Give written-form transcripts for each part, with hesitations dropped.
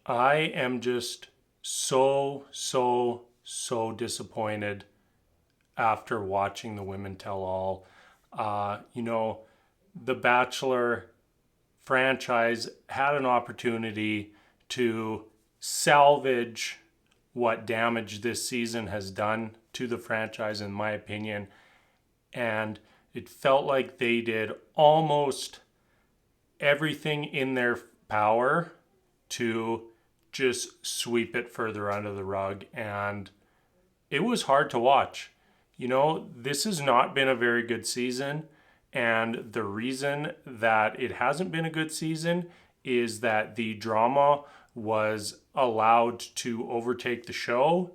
I am just so disappointed after watching the Women Tell All. The Bachelor franchise had an opportunity to salvage what damage this season has done to the franchise, in my opinion. And it felt like they did almost everything in their power to just sweep it further under the rug. And it was hard to watch. This has not been a very good season. And the reason that it hasn't been a good season is that the drama was allowed to overtake the show.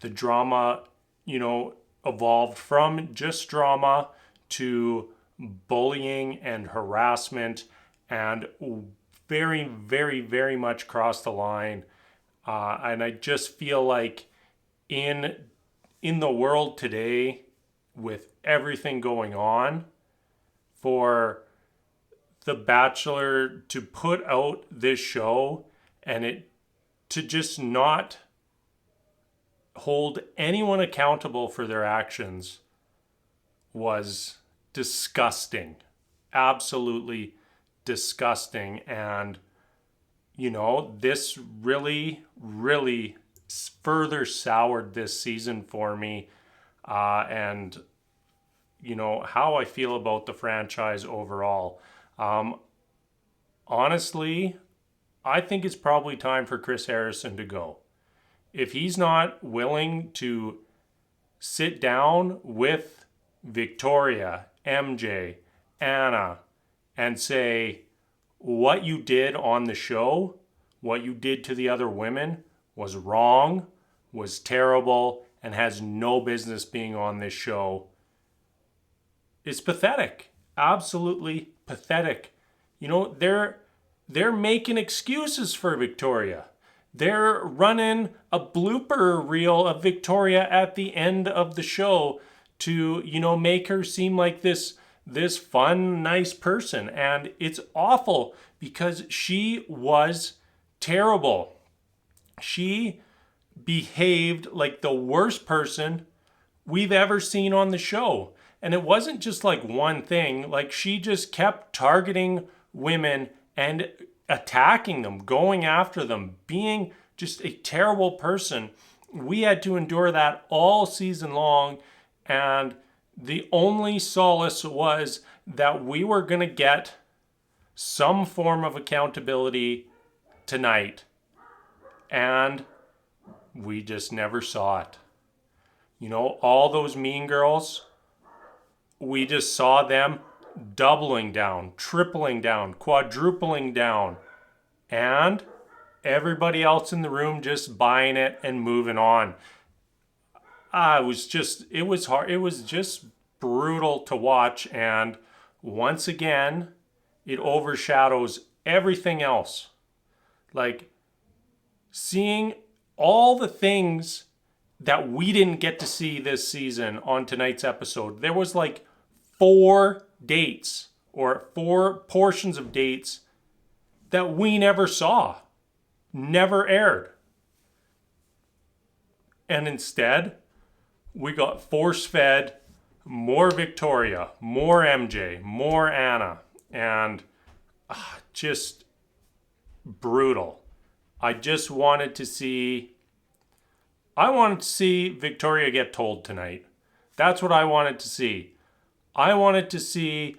The drama, evolved from just drama to bullying and harassment and very much crossed the line. And I just feel like in in the world today, with everything going on, for The Bachelor to put out this show and it to just not hold anyone accountable for their actions was disgusting. Absolutely disgusting. And, this really further soured this season for me. And, how I feel about the franchise overall. Honestly, I think it's probably time for Chris Harrison to go. If he's not willing to sit down with Victoria, MJ, Anna, and say, what you did on the show, what you did to the other women was wrong, was terrible, and has no business being on this show, it's pathetic. Absolutely pathetic. They're making excuses for Victoria. They're running a blooper reel of Victoria at the end of the show to, make her seem like this fun, nice person. And it's awful because she was terrible. She behaved like the worst person we've ever seen on the show. And it wasn't just like one thing, like she just kept targeting women and attacking them, going after them, being just a terrible person. We had to endure that all season long. And the only solace was that we were going to get some form of accountability tonight. And we just never saw it. All those mean girls, we just saw them doubling down, tripling down, quadrupling down. And everybody else in the room just buying it and moving on. It was hard. It was just brutal to watch. And once again, it overshadows everything else. Like seeing all the things that we didn't get to see this season on tonight's episode. There was like 4 dates or 4 portions of dates that we never saw, never aired. And instead, we got force-fed more Victoria, more MJ, more Anna, and just brutal. I wanted to see Victoria get told tonight. That's what I wanted to see. I wanted to see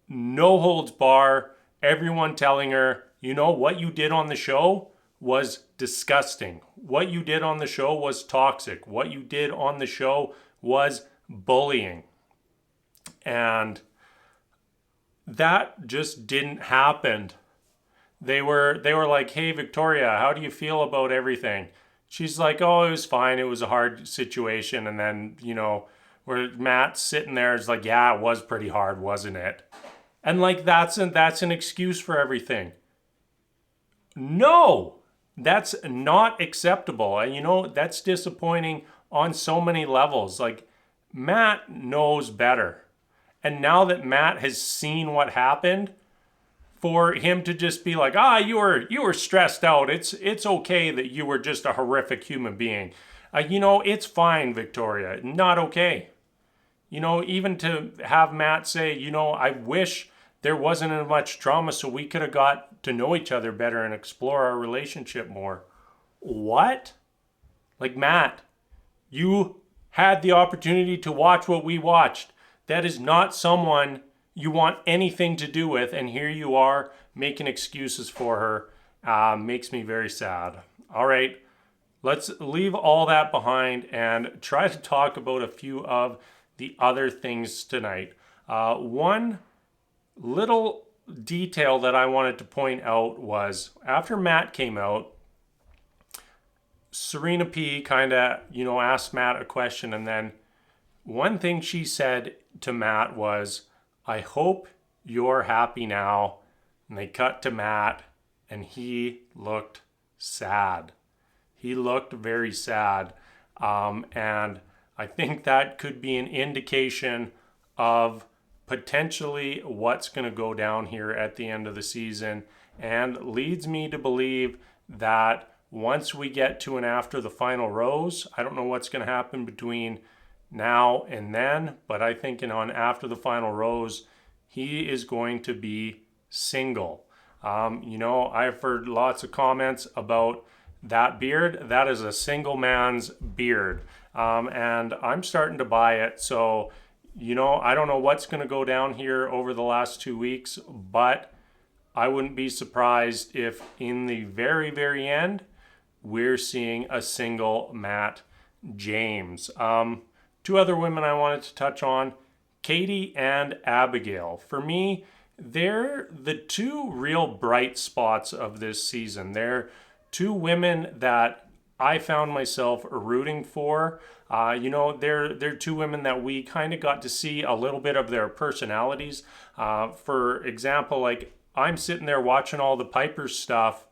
no holds bar, everyone telling her, what you did on the show was disgusting. What you did on the show was toxic. What you did on the show was bullying. And that just didn't happen. They were like, "Hey Victoria, how do you feel about everything?" She's like, "Oh, it was fine. It was a hard situation." And then, where Matt's sitting there is like, "Yeah, it was pretty hard, wasn't it?" And like that's an excuse for everything. No, that's not acceptable. And that's disappointing on so many levels. Like Matt knows better. And now that Matt has seen what happened, for him to just be like, you were stressed out. It's okay that you were just a horrific human being. It's fine, Victoria. Not okay. Even to have Matt say, I wish there wasn't as much drama so we could have got to know each other better and explore our relationship more. What? Like, Matt, you had the opportunity to watch what we watched. That is not someone you want anything to do with, and here you are making excuses for her. Makes me very sad. All right, let's leave all that behind and try to talk about a few of the other things tonight. One little detail that I wanted to point out was after Matt came out, Serena P kind of, asked Matt a question, and then one thing she said to Matt was, I hope you're happy now. And they cut to Matt, and he looked sad. He looked very sad. And I think that could be an indication of potentially what's going to go down here at the end of the season, and leads me to believe that once we get to and after the final rose, I don't know what's going to happen between now and then, but I think after the final rose, he is going to be single. I've heard lots of comments about that beard. That is a single man's beard. And I'm starting to buy it. So, I don't know what's going to go down here over the last 2 weeks, but I wouldn't be surprised if in the very, very end, we're seeing a single Matt James. Two other women I wanted to touch on, Katie and Abigail. For me, they're the two real bright spots of this season. They're two women that I found myself rooting for. They're two women that we kind of got to see a little bit of their personalities. For example, like I'm sitting there watching all the Piper stuff,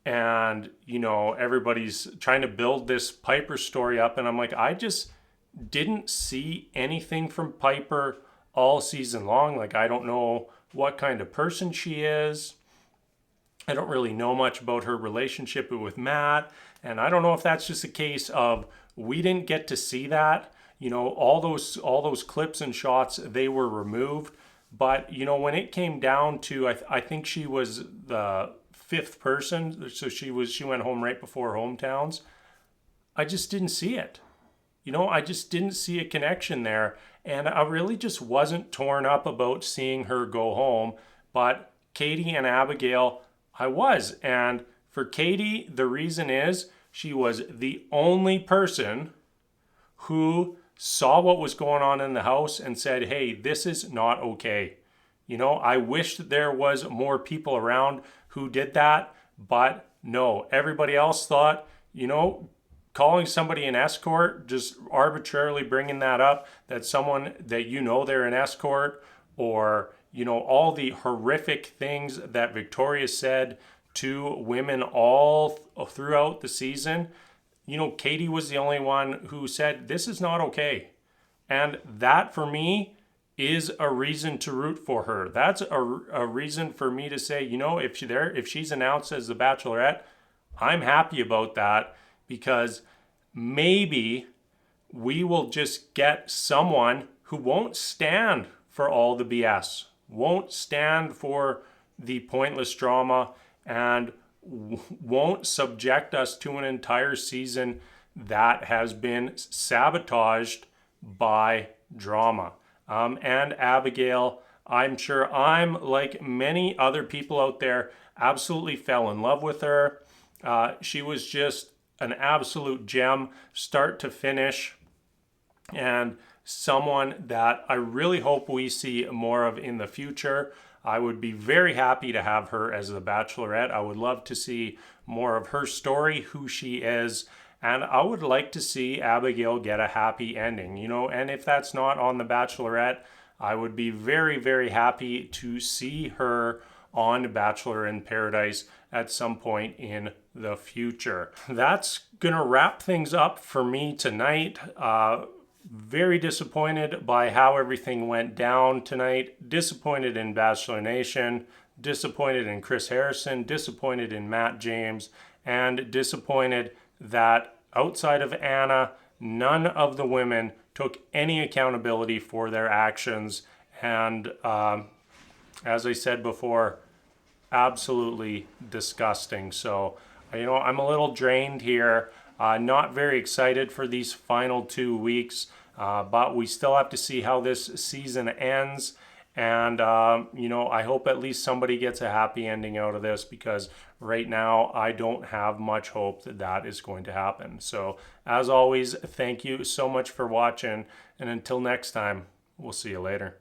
and everybody's trying to build this Piper story up, and I'm like, I just didn't see anything from Piper all season long. Like, I don't know what kind of person she is. I don't really know much about her relationship with Matt, and I don't know if that's just a case of we didn't get to see that. All those clips and shots, they were removed. But when it came down to, I think she was the fifth person, so she went home right before hometowns. I just didn't see it. I just didn't see a connection there, and I really just wasn't torn up about seeing her go home. But Katie and Abigail, I was. And for Katie, the reason is she was the only person who saw what was going on in the house and said, hey, this is not okay. I wish that there was more people around who did that, but no, everybody else thought, calling somebody an escort, just arbitrarily bringing that up, that someone that they're an escort, or all the horrific things that Victoria said to women all throughout the season. Katie was the only one who said, this is not okay. And that for me is a reason to root for her. That's a reason for me to say, if she's announced as the Bachelorette, I'm happy about that, because maybe we will just get someone who won't stand for all the BS, won't stand for the pointless drama, and won't subject us to an entire season that has been sabotaged by drama. And Abigail, I'm sure I'm like many other people out there, absolutely fell in love with her. She was just an absolute gem, start to finish, and someone that I really hope we see more of in the future. I would be very happy to have her as the Bachelorette. I would love to see more of her story, who she is, and I would like to see Abigail get a happy ending, and if that's not on the Bachelorette, I would be very, very happy to see her on Bachelor in Paradise at some point in the future. That's gonna wrap things up for me tonight. Very disappointed by how everything went down tonight. Disappointed in Bachelor Nation. disappointed in Chris Harrison, disappointed in Matt James, and disappointed that outside of Anna, none of the women took any accountability for their actions. And as I said before, absolutely disgusting. So, I'm a little drained here. Not very excited for these final 2 weeks, but we still have to see how this season ends. And, I hope at least somebody gets a happy ending out of this, because right now I don't have much hope that that is going to happen. So, as always, thank you so much for watching. And until next time, we'll see you later.